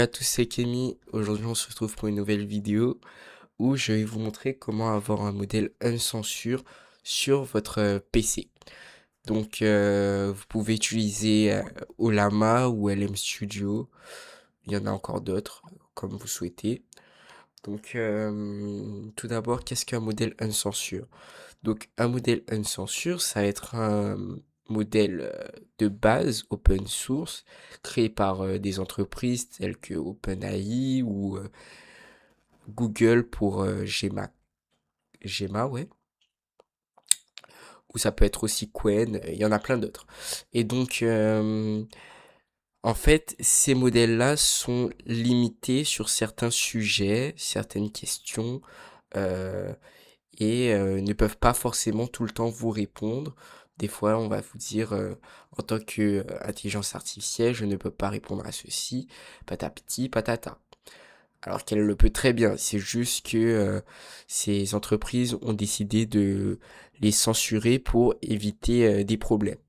À tous, c'est Kémy. Aujourd'hui, on se retrouve pour une nouvelle vidéo où je vais vous montrer comment avoir un modèle uncensure sur votre PC. Donc, vous pouvez utiliser Olama ou LM Studio. Il y en a encore d'autres, comme vous souhaitez. Donc, tout d'abord, qu'est-ce qu'un modèle uncensure? Donc, un modèle uncensure, ça va être un modèle de base open source créé par des entreprises telles que OpenAI ou Google pour Gemma, ouais. Ou ça peut être aussi Qwen, il y en a plein d'autres. Et donc, en fait, ces modèles-là sont limités sur certains sujets, certaines questions, euh, et ne peuvent pas forcément tout le temps vous répondre. Des fois, on va vous dire, en tant que intelligence artificielle, je ne peux pas répondre à ceci, patapiti, patata. Alors qu'elle le peut très bien. C'est juste que ces entreprises ont décidé de les censurer pour éviter des problèmes.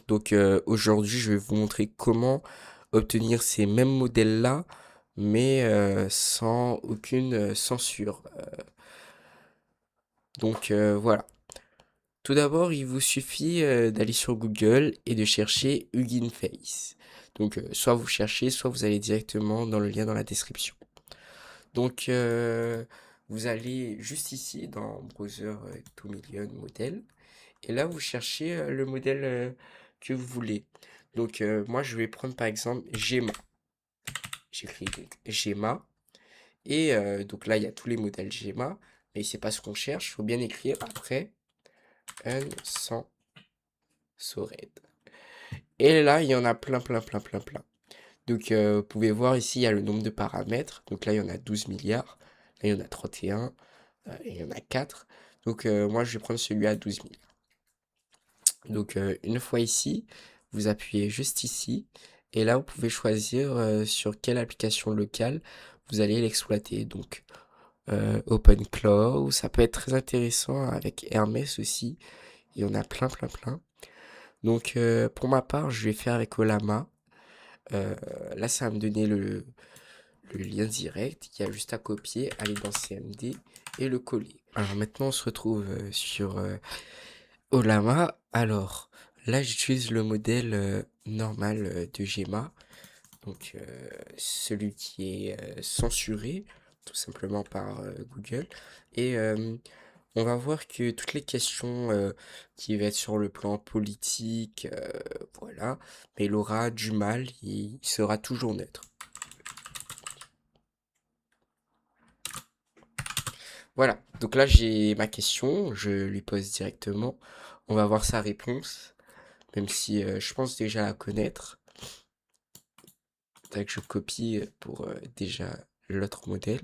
Donc aujourd'hui, je vais vous montrer comment obtenir ces mêmes modèles-là, mais sans aucune censure. Donc voilà. Tout d'abord, il vous suffit d'aller sur Google et de chercher Hugging Face. Donc soit vous cherchez, soit vous allez directement dans le lien dans la description. Donc vous allez juste ici dans Browser 2 million modèle et là vous cherchez le modèle que vous voulez. Donc moi je vais prendre par exemple Gemma. J'écris donc Gemma et donc là il y a tous les modèles Gemma, mais c'est pas ce qu'on cherche, il faut bien écrire après un sans Sored. Et là, il y en a plein, plein, plein, plein, plein. Donc, vous pouvez voir ici, il y a le nombre de paramètres. Donc là, il y en a 12 milliards. Là, il y en a 31. Et il y en a 4. Donc, moi, je vais prendre celui à 12 000. Donc, une fois ici, vous appuyez juste ici. Et là, vous pouvez choisir sur quelle application locale vous allez l'exploiter. Donc, OpenClaw, ça peut être très intéressant avec Hermès aussi. Il y en a plein, plein, plein. Donc, pour ma part, je vais faire avec Olama. Euh, Là, ça va me donner le lien direct. Il y a juste à copier, aller dans CMD et le coller. Alors maintenant, on se retrouve sur Olama. Alors là, j'utilise le modèle normal de Gemma. Donc celui qui est censuré tout simplement par Google. Et on va voir que toutes les questions qui vont être sur le plan politique, voilà, mais il aura du mal, il sera toujours neutre. Voilà, donc là j'ai ma question, je lui pose directement. On va voir sa réponse, même si je pense déjà la connaître. Tac, je copie pour déjà l'autre modèle.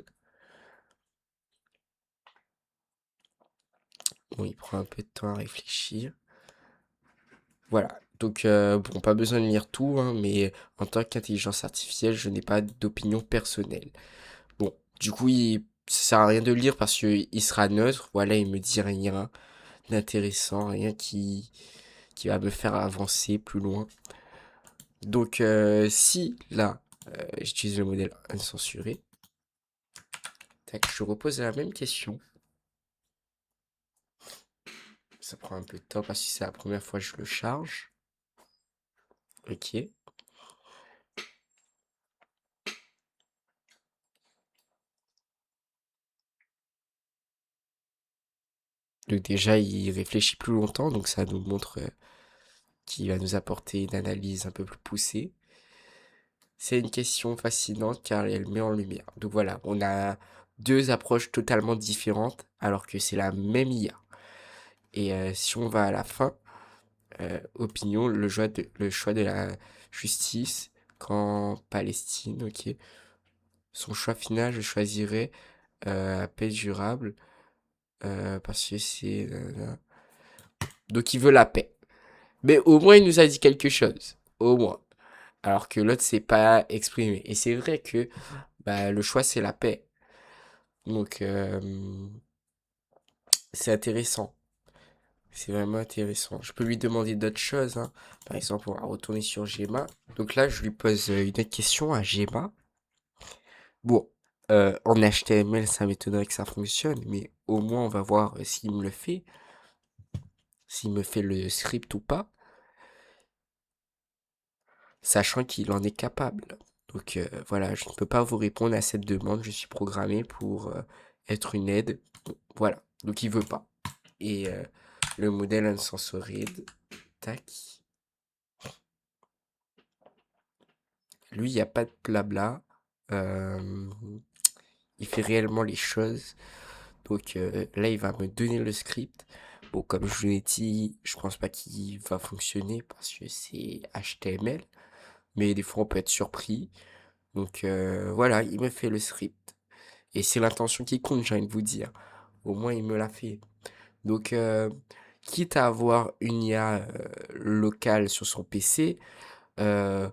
Bon, il prend un peu de temps à réfléchir. Voilà, donc bon, pas besoin de lire tout, hein, mais en tant qu'intelligence artificielle, je n'ai pas d'opinion personnelle. Bon, du coup, ça sert à rien de lire parce qu'il sera neutre. Voilà, il me dit rien d'intéressant, rien qui va me faire avancer plus loin. Donc, si là, j'utilise le modèle incensuré, tac, je repose la même question. Ça prend un peu de temps parce que c'est la première fois que je le charge. Ok. Donc déjà, il réfléchit plus longtemps, donc ça nous montre qu'il va nous apporter une analyse un peu plus poussée. C'est une question fascinante car elle met en lumière. Donc voilà, on a deux approches totalement différentes alors que c'est la même IA. Et si on va à la fin, opinion, le choix de la justice quand Palestine, ok. Son choix final, je choisirais paix durable parce que c'est... Donc il veut la paix. Mais au moins il nous a dit quelque chose. Au moins. Alors que l'autre s'est pas exprimé. Et c'est vrai que bah, le choix c'est la paix. Donc c'est intéressant. C'est vraiment intéressant. Je peux lui demander d'autres choses, hein. Par exemple, on va retourner sur Gemma. Donc là, je lui pose une autre question à Gemma. Bon, en HTML, ça m'étonnerait que ça fonctionne, mais au moins, on va voir s'il me le fait, s'il me fait le script ou pas, sachant qu'il en est capable. Donc voilà, je ne peux pas vous répondre à cette demande. Je suis programmé pour être une aide. Voilà. Donc il veut pas. Et le modèle Unsensored, tac. Lui, il n'y a pas de blabla. Euh, il fait réellement les choses. Donc là, il va me donner le script. Bon, comme je vous l'ai dit, je pense pas qu'il va fonctionner parce que c'est HTML. Mais des fois, on peut être surpris. Donc voilà, il me fait le script. Et c'est l'intention qui compte, j'ai envie de vous dire. Au moins, il me l'a fait. Donc, quitte à avoir une IA locale sur son PC, euh,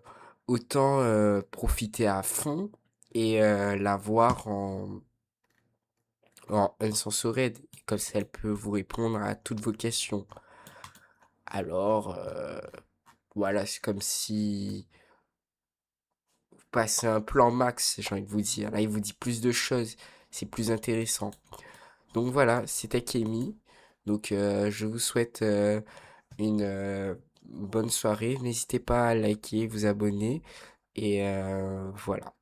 autant profiter à fond et l'avoir en unsensored. Comme ça, elle peut vous répondre à toutes vos questions. Alors, voilà, c'est comme si vous passez un plan max, j'ai envie de vous dire. Là, il vous dit plus de choses, c'est plus intéressant. Donc voilà, c'était Kémy. Donc je vous souhaite une bonne soirée. N'hésitez pas à liker, vous abonner. Et voilà.